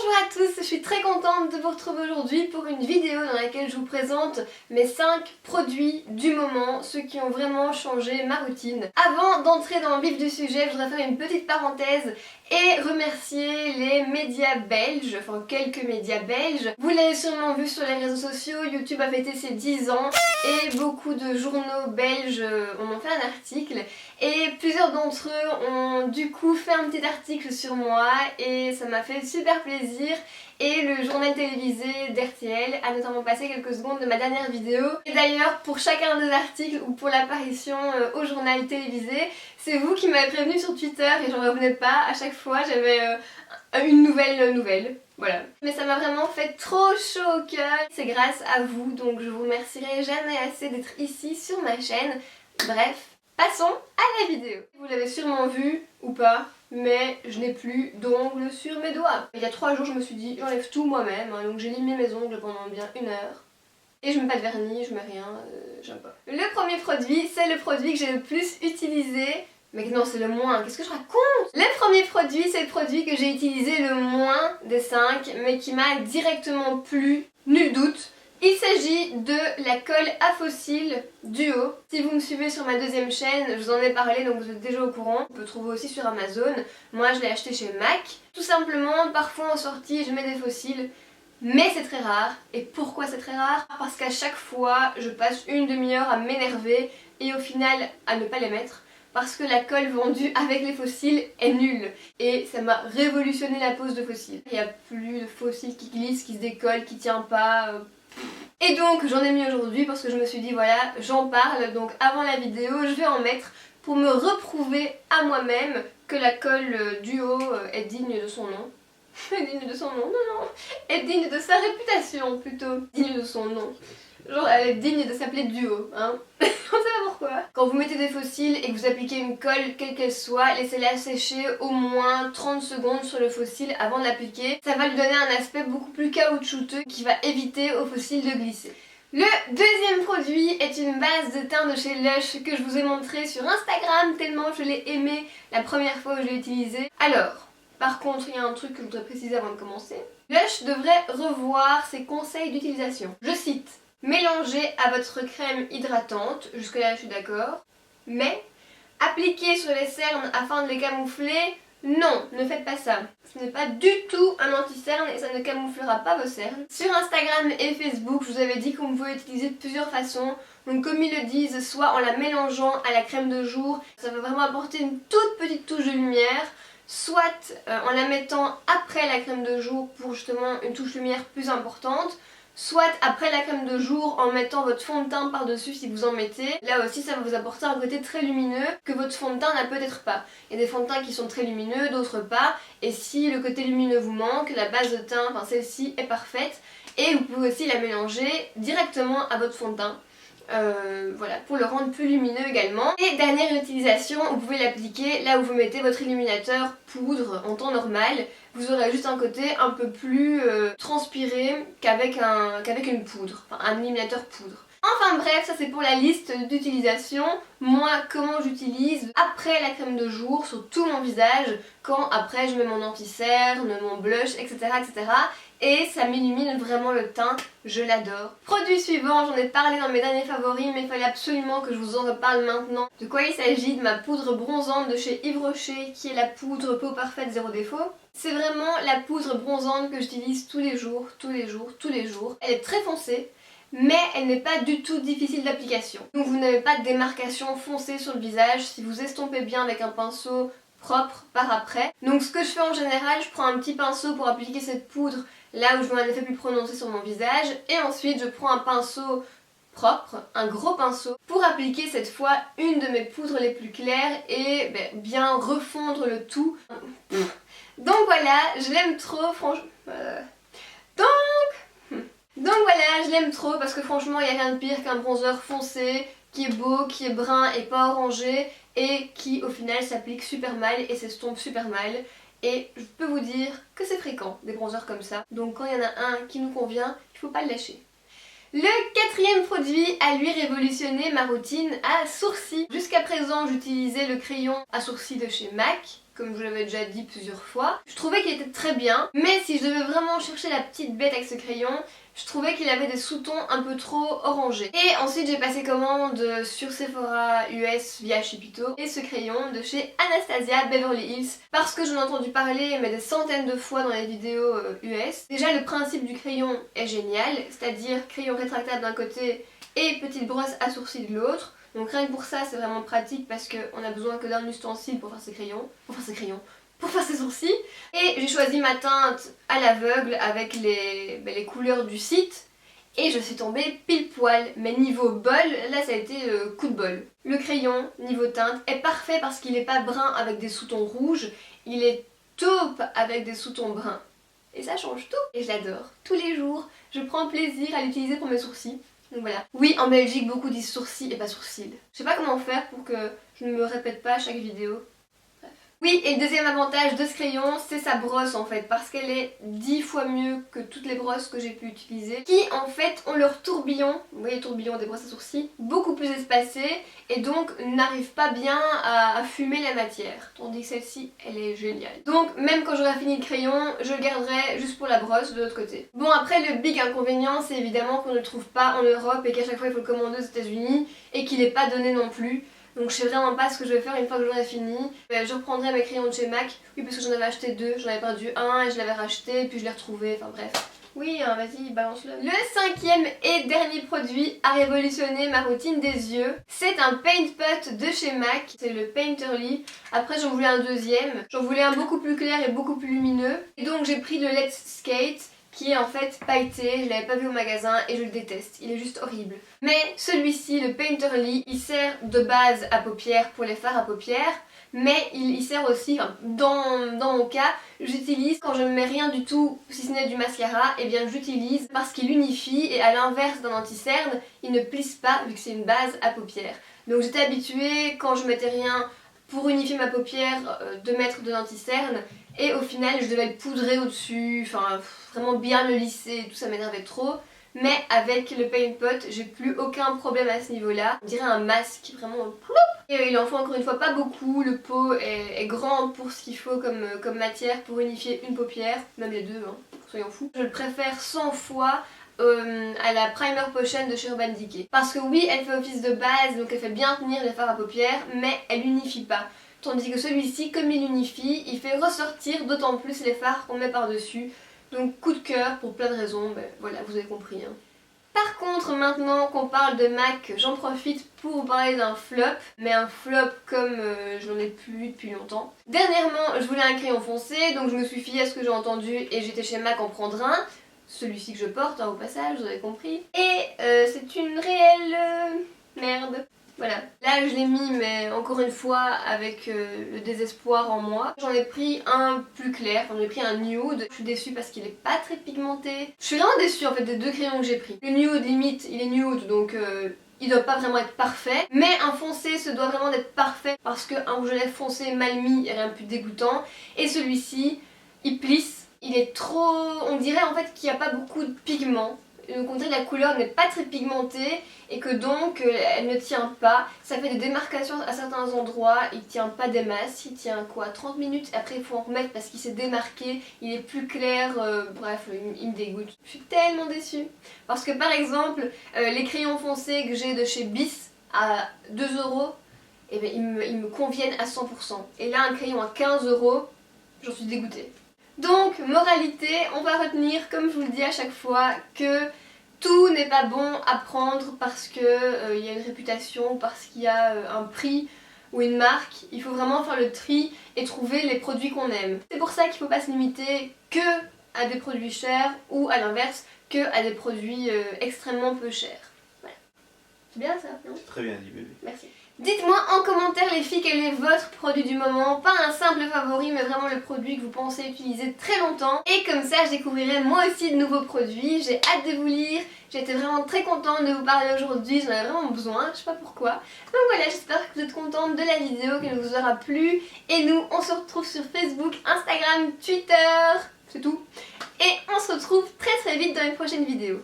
Bonjour à tous, je suis très contente de vous retrouver aujourd'hui pour une vidéo dans laquelle je vous présente mes 5 produits du moment, ceux qui ont vraiment changé ma routine. Avant d'entrer dans le vif du sujet, je voudrais faire une petite parenthèse et remercier les médias belges, enfin quelques médias belges. Vous l'avez sûrement vu sur les réseaux sociaux, YouTube a fêté ses 10 ans et beaucoup de journaux belges en ont fait un article et plusieurs d'entre eux ont du coup fait un petit article sur moi et ça m'a fait super plaisir. Et le journal télévisé d'RTL a notamment passé quelques secondes de ma dernière vidéo. Et d'ailleurs, pour chacun des articles ou pour l'apparition au journal télévisé, c'est vous qui m'avez prévenu sur Twitter et j'en revenais pas. À chaque fois, j'avais une nouvelle. Voilà. Mais ça m'a vraiment fait trop chaud au cœur. C'est grâce à vous, donc je vous remercierai jamais assez d'être ici sur ma chaîne. Bref, passons à la vidéo. Vous l'avez sûrement vu ou pas, mais je n'ai plus d'ongles sur mes doigts. Il y a 3 jours, je me suis dit, j'enlève tout moi-même, hein, donc j'ai limé mes ongles pendant bien 1 heure. Et je mets pas de vernis, je mets rien, j'aime pas. Le premier produit, c'est le produit que j'ai le plus utilisé. Mais non, c'est le moins, qu'est-ce que je raconte? Le premier produit, c'est le produit que j'ai utilisé le moins des 5, mais qui m'a directement plu, nul doute. Il s'agit de la colle à fossiles Duo. Si vous me suivez sur ma deuxième chaîne, je vous en ai parlé donc vous êtes déjà au courant. On peut trouver aussi sur Amazon. Moi je l'ai acheté chez MAC. Tout simplement, parfois en sortie je mets des fossiles, mais c'est très rare. Et pourquoi c'est très rare? Parce qu'à chaque fois je passe une demi-heure à m'énerver et au final à ne pas les mettre. Parce que la colle vendue avec les fossiles est nulle. Et ça m'a révolutionné la pose de fossiles. Il n'y a plus de fossiles qui glissent, qui se décollent, qui tient pas. Et donc j'en ai mis aujourd'hui parce que je me suis dit voilà, j'en parle, donc avant la vidéo je vais en mettre pour me reprouver à moi-même que la colle Duo est digne de son nom. Digne de son nom, non, est digne de sa réputation plutôt. Digne de son nom. Genre elle est digne de s'appeler Duo, hein. On sait pas pourquoi. Quand vous mettez des fossiles et que vous appliquez une colle, quelle qu'elle soit, laissez-la sécher au moins 30 secondes sur le fossile avant de l'appliquer. Ça va lui donner un aspect beaucoup plus caoutchouteux qui va éviter au fossile de glisser. Le deuxième produit est une base de teint de chez Lush que je vous ai montré sur Instagram tellement je l'ai aimé la première fois où je l'ai utilisé. Alors, par contre, il y a un truc que je voudrais préciser avant de commencer. Lush devrait revoir ses conseils d'utilisation. Je cite: mélangez à votre crème hydratante, jusque là je suis d'accord, mais appliquez sur les cernes afin de les camoufler, non, ne faites pas ça. Ce n'est pas du tout un anti-cerne et ça ne camouflera pas vos cernes. Sur Instagram et Facebook, je vous avais dit qu'on pouvait l'utiliser de plusieurs façons. Donc comme ils le disent, soit en la mélangeant à la crème de jour, ça va vraiment apporter une toute petite touche de lumière, soit en la mettant après la crème de jour pour justement une touche lumière plus importante, soit après la crème de jour en mettant votre fond de teint par-dessus si vous en mettez. Là aussi ça va vous apporter un côté très lumineux que votre fond de teint n'a peut-être pas. Il y a des fonds de teint qui sont très lumineux, d'autres pas. Et si le côté lumineux vous manque, la base de teint, enfin celle-ci est parfaite. Et vous pouvez aussi la mélanger directement à votre fond de teint. Voilà, pour le rendre plus lumineux également. Et dernière utilisation, vous pouvez l'appliquer là où vous mettez votre illuminateur poudre en temps normal. Vous aurez juste un côté un peu plus transpiré qu'avec une poudre, enfin un illuminateur poudre. Enfin bref, ça c'est pour la liste d'utilisation. Moi, comment j'utilise après la crème de jour sur tout mon visage, quand après je mets mon anti-cerne, mon blush, etc. Et ça m'illumine vraiment le teint, je l'adore. Produit suivant, j'en ai parlé dans mes derniers favoris, mais il fallait absolument que je vous en reparle maintenant. De quoi il s'agit? De ma poudre bronzante de chez Yves Rocher, qui est la poudre peau parfaite zéro défaut. C'est vraiment la poudre bronzante que j'utilise tous les jours. Elle est très foncée, mais elle n'est pas du tout difficile d'application. Donc vous n'avez pas de démarcation foncée sur le visage si vous estompez bien avec un pinceau propre par après. Donc ce que je fais en général, je prends un petit pinceau pour appliquer cette poudre là où je veux un effet plus prononcé sur mon visage, et ensuite je prends un pinceau propre, un gros pinceau, pour appliquer cette fois une de mes poudres les plus claires et bien refondre le tout. Donc voilà, je l'aime trop, franchement. Donc voilà, je l'aime trop parce que franchement il n'y a rien de pire qu'un bronzer foncé, qui est beau, qui est brun et pas orangé, et qui au final s'applique super mal et s'estompe super mal. Et je peux vous dire que c'est fréquent des bronzers comme ça. Donc quand il y en a un qui nous convient, il faut pas le lâcher. Le quatrième produit a lui révolutionné ma routine à sourcils. Jusqu'à présent j'utilisais le crayon à sourcils de chez MAC, comme je vous l'avais déjà dit plusieurs fois. Je trouvais qu'il était très bien, mais si je devais vraiment chercher la petite bête avec ce crayon, je trouvais qu'il avait des sous-tons un peu trop orangés. Et ensuite j'ai passé commande sur Sephora US via Chipito et ce crayon de chez Anastasia Beverly Hills parce que j'en ai entendu parler mais des centaines de fois dans les vidéos US. Déjà le principe du crayon est génial, c'est-à-dire crayon rétractable d'un côté et petite brosse à sourcils de l'autre. Donc rien que pour ça c'est vraiment pratique parce qu'on a besoin que d'un ustensile pour faire ses crayons. Pour faire ses sourcils. Et j'ai choisi ma teinte à l'aveugle avec les couleurs du site. Et je suis tombée pile poil. Mais niveau bol, là ça a été coup de bol. Le crayon, niveau teinte, est parfait parce qu'il n'est pas brun avec des sous-tons rouges. Il est taupe avec des sous-tons bruns. Et ça change tout. Et je l'adore. Tous les jours, je prends plaisir à l'utiliser pour mes sourcils. Donc voilà. Oui, en Belgique, beaucoup disent sourcils et pas sourcils. Je sais pas comment faire pour que je ne me répète pas à chaque vidéo. Oui, et le deuxième avantage de ce crayon, c'est sa brosse en fait, parce qu'elle est 10 fois mieux que toutes les brosses que j'ai pu utiliser, qui en fait ont leur tourbillon, vous voyez le tourbillon des brosses à sourcils, beaucoup plus espacé, et donc n'arrivent pas bien à fumer la matière, tandis que celle-ci, elle est géniale. Donc même quand j'aurai fini le crayon, je le garderai juste pour la brosse de l'autre côté. Bon, après le big inconvénient, c'est évidemment qu'on ne le trouve pas en Europe, et qu'à chaque fois il faut le commander aux États-Unis et qu'il n'est pas donné non plus. Donc je sais vraiment pas ce que je vais faire une fois que j'aurai fini. Je reprendrai mes crayons de chez MAC. Oui, parce que j'en avais acheté deux, j'en avais perdu un et je l'avais racheté, puis je l'ai retrouvé, enfin bref. Oui, hein, vas-y, balance-le. Le cinquième et dernier produit a révolutionné ma routine des yeux. C'est un paint pot de chez MAC, c'est le Painterly. Après j'en voulais un deuxième, j'en voulais un beaucoup plus clair et beaucoup plus lumineux. Et donc j'ai pris le Let's Skate, qui est en fait pailleté, je l'avais pas vu au magasin et je le déteste, il est juste horrible. Mais celui-ci, le Painterly, il sert de base à paupières pour les fards à paupières, mais il sert aussi, enfin, dans mon cas, j'utilise quand je ne mets rien du tout, si ce n'est du mascara, et bien j'utilise parce qu'il unifie et à l'inverse d'un anti-cerne, il ne plisse pas vu que c'est une base à paupières. Donc j'étais habituée quand je mettais rien pour unifier ma paupière de mettre de l'anti-cerne. Et au final je devais le poudrer au-dessus, enfin vraiment bien le lisser, tout ça m'énervait trop. Mais avec le paint pot, j'ai plus aucun problème à ce niveau-là. On dirait un masque, vraiment ploup. Et il en faut encore une fois pas beaucoup, le pot est grand pour ce qu'il faut comme matière pour unifier une paupière, même les deux, hein, soyons fous. Je le préfère 100 fois à la Primer Potion de chez Urban Decay. Parce que oui, elle fait office de base, donc elle fait bien tenir les fards à paupières, mais elle unifie pas. Tandis que celui-ci, comme il unifie, il fait ressortir d'autant plus les fards qu'on met par-dessus. Donc coup de cœur pour plein de raisons, ben voilà, vous avez compris. Hein. Par contre, maintenant qu'on parle de MAC, j'en profite pour vous parler d'un flop, mais un flop comme je n'en ai plus eu depuis longtemps. Dernièrement, je voulais un crayon foncé, donc je me suis fiée à ce que j'ai entendu et j'étais chez MAC en prendre un. Celui-ci que je porte, hein, au passage, vous avez compris. Et c'est une réelle merde. Voilà, là je l'ai mis mais encore une fois avec le désespoir en moi. J'en ai pris un plus clair, j'en ai pris un nude. Je suis déçue parce qu'il est pas très pigmenté. Je suis vraiment déçue en fait des deux crayons que j'ai pris. Le nude limite il est nude donc il doit pas vraiment être parfait. Mais un foncé se doit vraiment d'être parfait parce qu'un rouge à lèvres foncé mal mis il n'y a rien de plus dégoûtant. Et celui-ci il plisse, il est trop... on dirait en fait qu'il n'y a pas beaucoup de pigments. Donc on dirait que la couleur n'est pas très pigmentée et que donc elle ne tient pas. Ça fait des démarcations à certains endroits, il tient pas des masses, il tient quoi 30 minutes, après il faut en remettre parce qu'il s'est démarqué, il est plus clair, bref il me dégoûte. Je suis tellement déçue. Parce que par exemple les crayons foncés que j'ai de chez Bis à 2 €, eh bien, ils me conviennent à 100%. Et là un crayon à 15 €, j'en suis dégoûtée. Donc, moralité, on va retenir, comme je vous le dis à chaque fois, que tout n'est pas bon à prendre parce qu'il y a une réputation, parce qu'il y a un prix ou une marque. Il faut vraiment faire le tri et trouver les produits qu'on aime. C'est pour ça qu'il ne faut pas se limiter que à des produits chers ou à l'inverse, que à des produits extrêmement peu chers. Voilà. C'est bien ça, non? Très bien dit, bébé. Merci. Dites-moi en commentaire les filles quel est votre produit du moment, pas un simple favori mais vraiment le produit que vous pensez utiliser très longtemps. Et comme ça je découvrirai moi aussi de nouveaux produits, j'ai hâte de vous lire, j'ai été vraiment très contente de vous parler aujourd'hui, j'en avais vraiment besoin, je sais pas pourquoi. Donc voilà, j'espère que vous êtes contente de la vidéo, qu'elle vous aura plu. Et nous on se retrouve sur Facebook, Instagram, Twitter, c'est tout. Et on se retrouve très vite dans une prochaine vidéo.